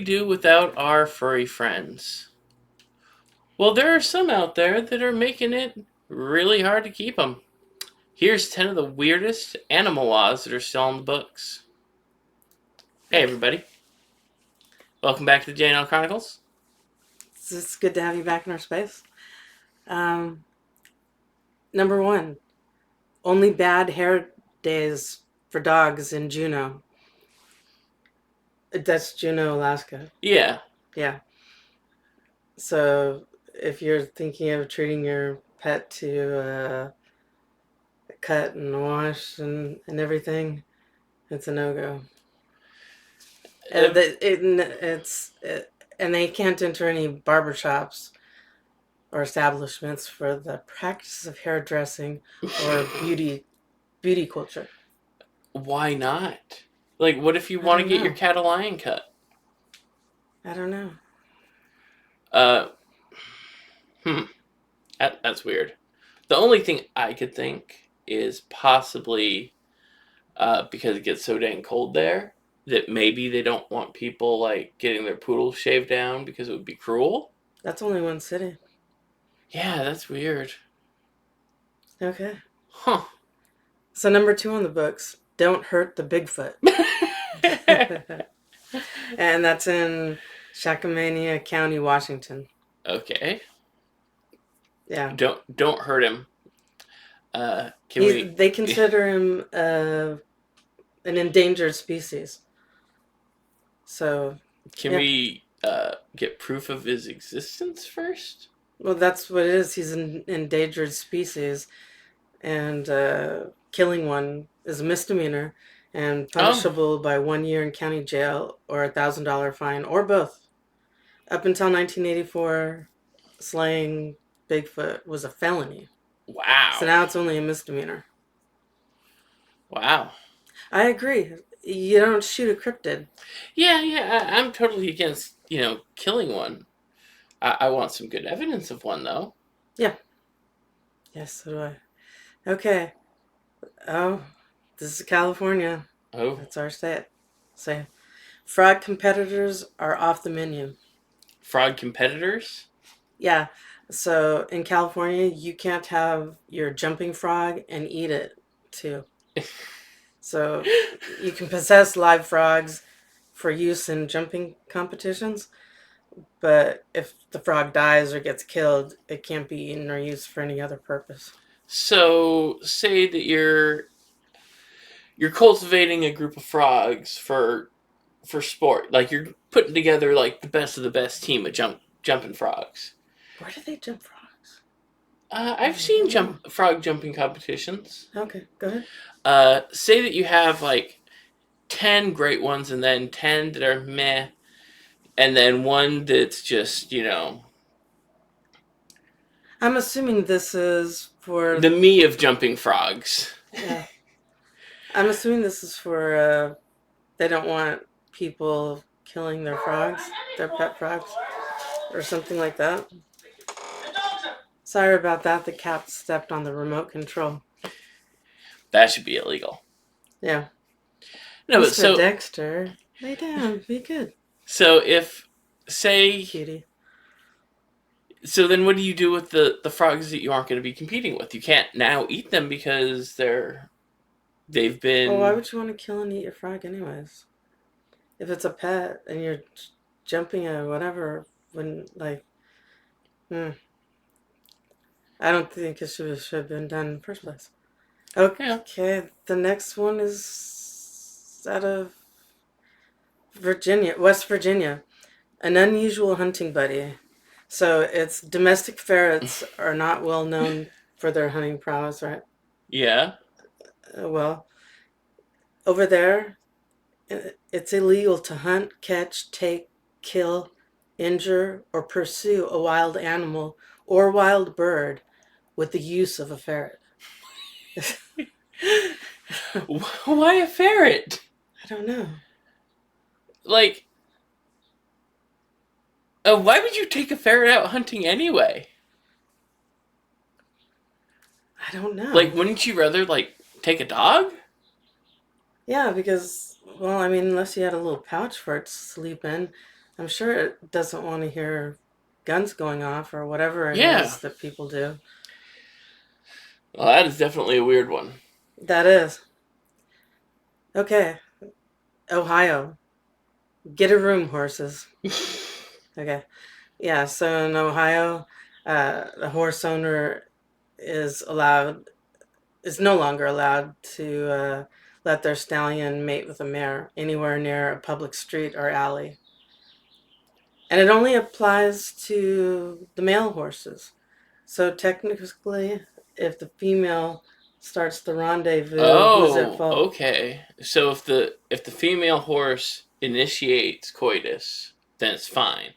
do without our furry friends? Well, there are some out there that are making it really hard to keep them. Here's 10 of the weirdest animal laws that are still in the books. Hey, everybody. Welcome back to the JNL Chronicles. It's good to have you back in our space. Um, Number one, only bad hair days for dogs in Juneau. That's Juneau, Alaska. Yeah. Yeah. So if you're thinking of treating your pet to a cut and wash and everything, it's a no-go. And and they can't enter any barber shops or establishments for the practice of hairdressing or beauty culture. Why not? Like, what if you I want to don't get your know. cat a lion cut? I don't know. Uh, that's weird. The only thing I could think is possibly because it gets so dang cold there that maybe they don't want people like getting their poodles shaved down because it would be cruel. That's only one city. Yeah, that's weird. Okay. Huh. So number 2 on the books, don't hurt the Bigfoot. And that's in Chakamania County, Washington. Okay. Yeah. Don't hurt him. Can we? They consider him an endangered species. So Can yeah. we get proof of his existence first? Well, that's what it is. He's an endangered species, and killing one is a misdemeanor and Oh, punishable by 1 year in county jail or $1,000 fine or both. Up until 1984, slaying Bigfoot was a felony. So wow, now it's only a misdemeanor. wow. I agree. You don't shoot a cryptid. Yeah. I'm totally against killing one. I want some good evidence of one though. Yeah. Yes, so do I. Okay. Oh, this is California. Oh, That's our state. Say, fraud competitors are off the menu. fraud competitors. Yeah. So in California, you can't have your jumping frog and eat it too. So you can possess live frogs for use in jumping competitions, but if the frog dies or gets killed, it can't be eaten or used for any other purpose. So say that you're cultivating a group of frogs for sport. Like you're putting together like the best of the best team of jumping frogs. Where do they jump frogs? I've seen frog jumping competitions. Okay, go ahead. Say that you have like 10 great ones and then 10 that are meh, and then one that's just I'm assuming this is for the me of jumping frogs. yeah. I'm assuming this is for they don't want people killing their frogs, their pet frogs, or something like that. Sorry about that. The cat stepped on the remote control. That should be illegal. Yeah. No, but Mr. Dexter, lay down. Be good. So if say Cutie. so then what do you do with the frogs that you aren't going to be competing with? You can't now eat them because they've been. Well, why would you want to kill and eat your frog anyways? If it's a pet and you're jumping or whatever, when like, I don't think it should have been done in the first place. Okay, Yeah. the next one is out of Virginia, West Virginia. An unusual hunting buddy. So it's domestic ferrets are not well known for their hunting prowess, right? Yeah. Well, over there, it's illegal to hunt, catch, take, kill, injure, or pursue a wild animal or wild bird with the use of a ferret. Why a ferret? I don't know. Like, why would you take a ferret out hunting anyway? I don't know. Like, wouldn't you rather like take a dog? Yeah, because well, I mean, unless you had a little pouch for it to sleep in, I'm sure it doesn't want to hear guns going off or whatever it Yeah. is that people do. Well, that is definitely a weird one. That is. Okay. Ohio. Get a room, horses. Okay. Yeah, so in Ohio, the horse owner is allowed is no longer allowed to let their stallion mate with a mare anywhere near a public street or alley. And it only applies to the male horses. So technically, if the female starts the rendezvous, who's at Oh, fault? okay. So if the female horse initiates coitus, then it's fine,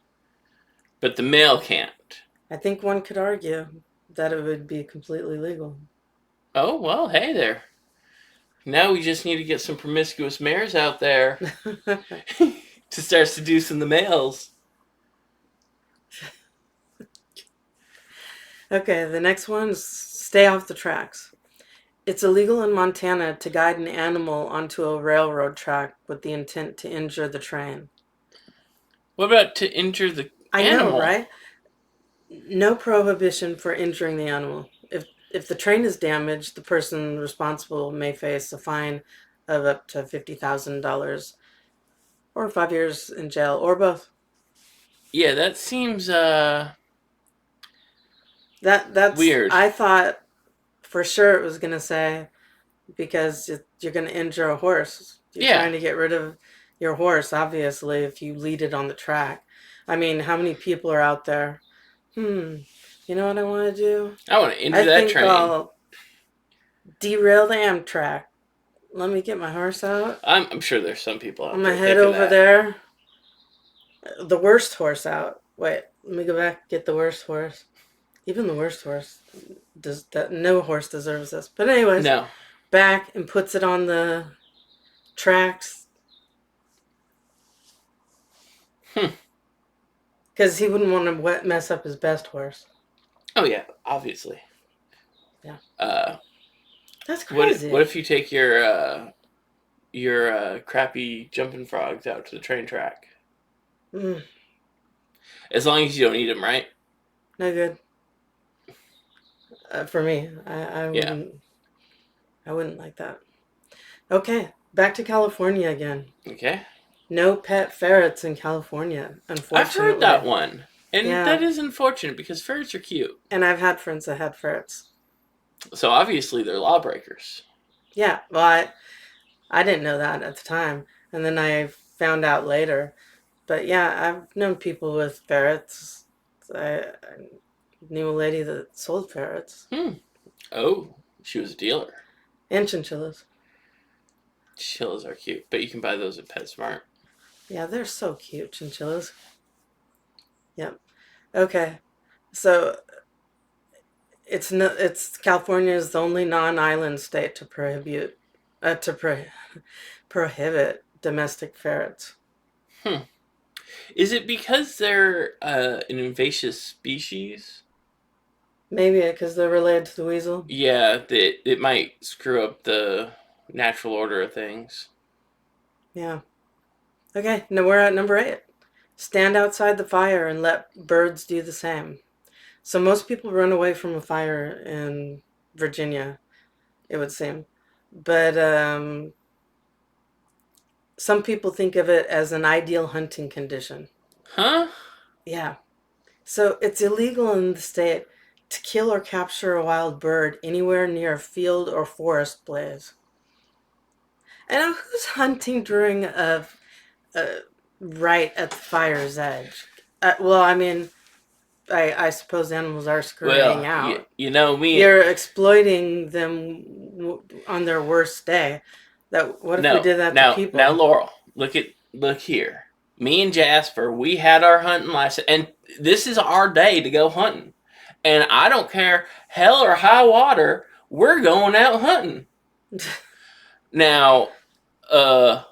but the male can't. I think one could argue that it would be completely legal. Oh well, hey there. Now we just need to get some promiscuous mares out there to start seducing the males. Okay, the next one is stay off the tracks. It's illegal in Montana to guide an animal onto a railroad track with the intent to injure the train. What about to injure the I know, animal? right? No prohibition for injuring the animal. If the train is damaged, the person responsible may face a fine of up to $50,000 or 5 years in jail or both. Yeah, that seems That's weird. I thought for sure it was going to say because you're going to injure a horse. You're Yeah, trying to get rid of your horse, obviously, if you lead it on the track. I mean, how many people are out there? You know what I want to do? I want to I injure that think train. I'll derail the Amtrak. Let me get my horse out. I'm sure there's some people I'm out going there to head thinking over that. there. The worst horse out. Wait, let me go back get the worst horse. Even the worst horse does that. No horse deserves this. But anyways, No. back and puts it on the tracks Hmm. because he wouldn't want to mess up his best horse. Oh yeah, obviously. Yeah, Uh, that's what crazy. if you take your crappy jumping frogs out to the train track? Mm, As long as you don't eat them, right? no good for me. I Yeah. wouldn't. I wouldn't like that. Okay, back to California again. Okay. No pet ferrets in California, I've heard that unfortunately. one, and Yeah, that is unfortunate because ferrets are cute. and I've had friends that had ferrets. So obviously they're lawbreakers. Yeah, well, I didn't know that at the time, and then I found out later. But yeah, I've known people with ferrets. I knew a lady that sold ferrets Hmm. Oh, she was a dealer. and chinchillas. Chills are cute, but you can buy those at PetSmart. Yeah, they're so cute, chinchillas. Yep. Okay, so it's no, it's California is the only non-island state to prohibit domestic ferrets. Hmm. Is it because they're an invasive species? Maybe because they're related to the weasel. Yeah, that it might screw up the natural order of things. Yeah. Okay, now we're at number 8. Stand outside the fire and let birds do the same. So most people run away from a fire in Virginia, it would seem. But some people think of it as an ideal hunting condition. Huh? Yeah. So it's illegal in the state to kill or capture a wild bird anywhere near a field or forest blaze. And who's hunting during a right at the fire's edge? Well, I mean, I suppose animals are scurrying Well, out. you know me. You're exploiting them on their worst day. That what if we No, did that to now, people? Laurel, look here. Me and Jasper, we had our hunting license, and this is our day to go hunting. And I don't care, hell or high water, we're going out hunting. Now, uh,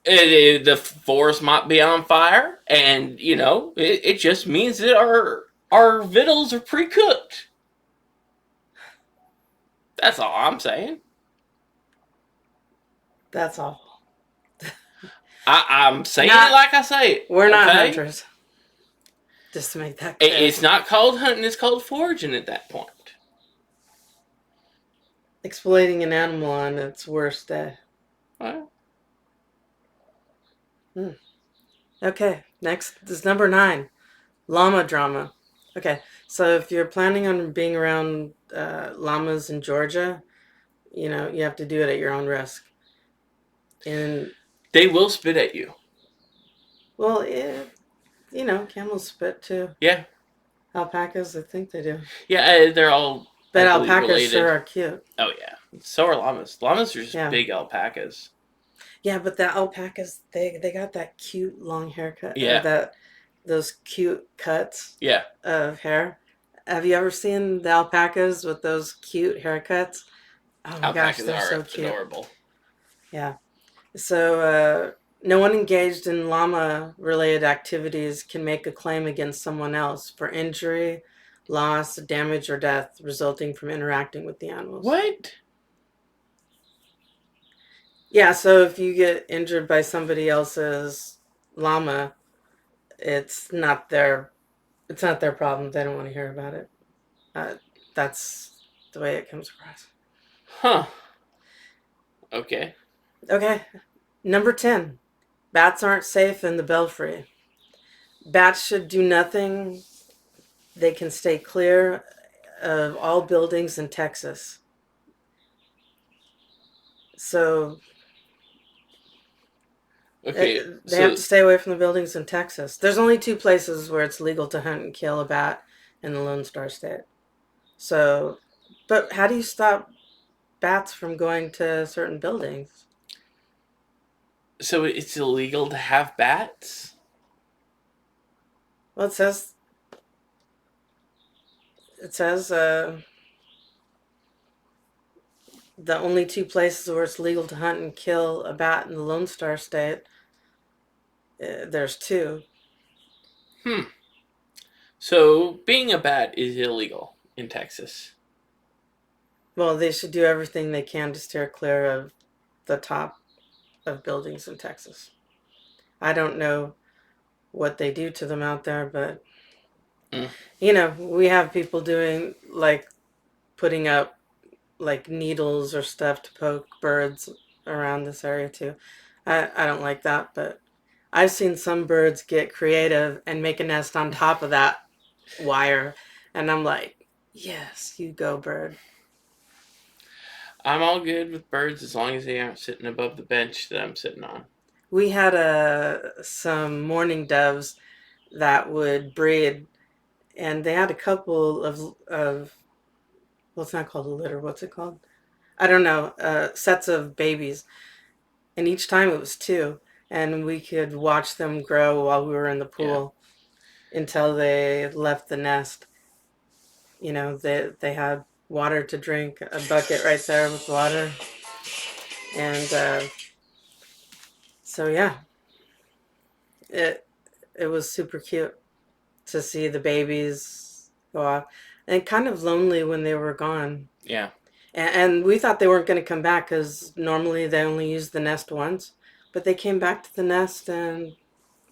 the forest might be on fire, and it just means that our victuals are pre-cooked. That's all I'm saying. That's awful. I'm saying it Not, like I say it. we're not Okay. hunters. Just to make that clear. It's not called hunting. It's called foraging at that point. Exploiting an animal on its worst day. Well, Hmm. Okay, next is number 9, llama drama. Okay, so if you're planning on being around llamas in Georgia, you have to do it at your own risk. And they will spit at you. well, camels spit too. Yeah. Alpacas, I think they do. Yeah, they're all, I But believe, alpacas sure related. are cute. Oh, yeah. So are llamas. Llamas are just Yeah. big alpacas. Yeah, but the alpacas, they got that cute long haircut, Yeah. those cute cuts Yeah. of hair. Have you ever seen the alpacas with those cute haircuts? Oh my gosh, Alpacas they're are so cute. adorable. Yeah. So, no one engaged in llama related activities can make a claim against someone else for injury, loss, damage, or death resulting from interacting with the animals. What? Yeah, so if you get injured by somebody else's llama, it's not their it's not their problem. They don't want to hear about it. Uh, that's the way it comes across. Huh. Okay. Okay, number 10. Bats aren't safe in the belfry. Bats should do nothing. They can stay clear of all buildings in Texas. So Okay. they have So, to stay away from the buildings in Texas. There's only 2 places where it's legal to hunt and kill a bat in the Lone Star State. So, but how do you stop bats from going to certain buildings? so it's illegal to have bats? Well, it says the only 2 places where it's legal to hunt and kill a bat in the Lone Star State. There's 2. Hmm. So being a bat is illegal in Texas. Well, they should do everything they can to steer clear of the top of buildings in Texas. I don't know what they do to them out there, but Mm. we have people doing like putting up like needles or stuff to poke birds around this area too. I don't like that, but I've seen some birds get creative and make a nest on top of that wire, and I'm like, yes, you go, bird. I'm all good with birds as long as they aren't sitting above the bench that I'm sitting on. We had some mourning doves that would breed, and they had a couple of well, it's not called a litter. What's it called? I don't know. Sets of babies, and each time it was 2, and we could watch them grow while we were in the Yeah. pool until they left the nest. They had water to drink, a bucket right there with water, and so yeah, it it was super cute to see the babies go off, and kind of lonely when they were gone. Yeah. And we thought they weren't going to come back because normally they only use the nest once, but they came back to the nest and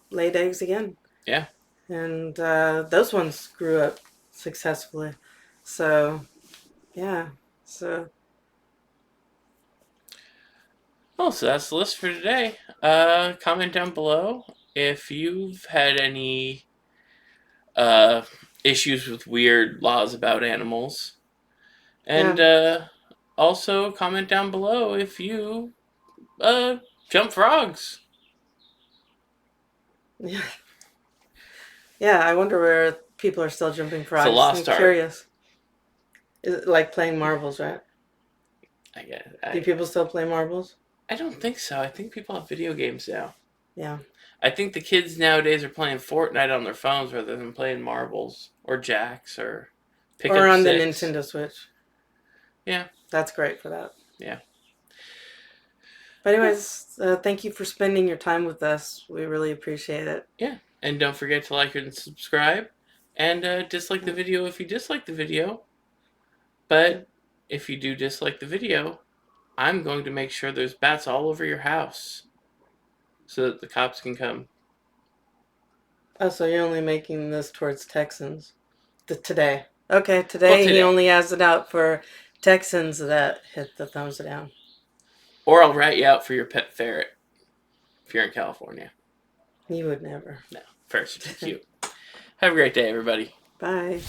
laid eggs again. Yeah. And those ones grew up successfully. So, yeah. So, Oh, so that's the list for today. Comment down below if you've had any uh, issues with weird laws about animals. And yeah. also comment down below if you uh, jump frogs. Yeah. Yeah, I wonder where people are still jumping It's a frogs. I'm lost art. curious. Is it like playing marbles, right? I guess. Do people still play marbles? I don't think so. I think people have video games now. Yeah. I think the kids nowadays are playing Fortnite on their phones rather than playing marbles or jacks or pick Or up on the sticks. Nintendo Switch. Yeah. That's great for that. Yeah. But anyways, thank you for spending your time with us. We really appreciate it. Yeah. And don't forget to like and subscribe. And dislike the video if you dislike the video. But if you do dislike the video, I'm going to make sure there's bats all over your house. so that the cops can come. Oh, so you're only making this towards Texans today. Okay, Well, today he today. only has it out for Texans that hit the thumbs down. Or I'll rat you out for your pet ferret if you're in California. You would never. No, ferrets are too cute. Have a great day, everybody. Bye.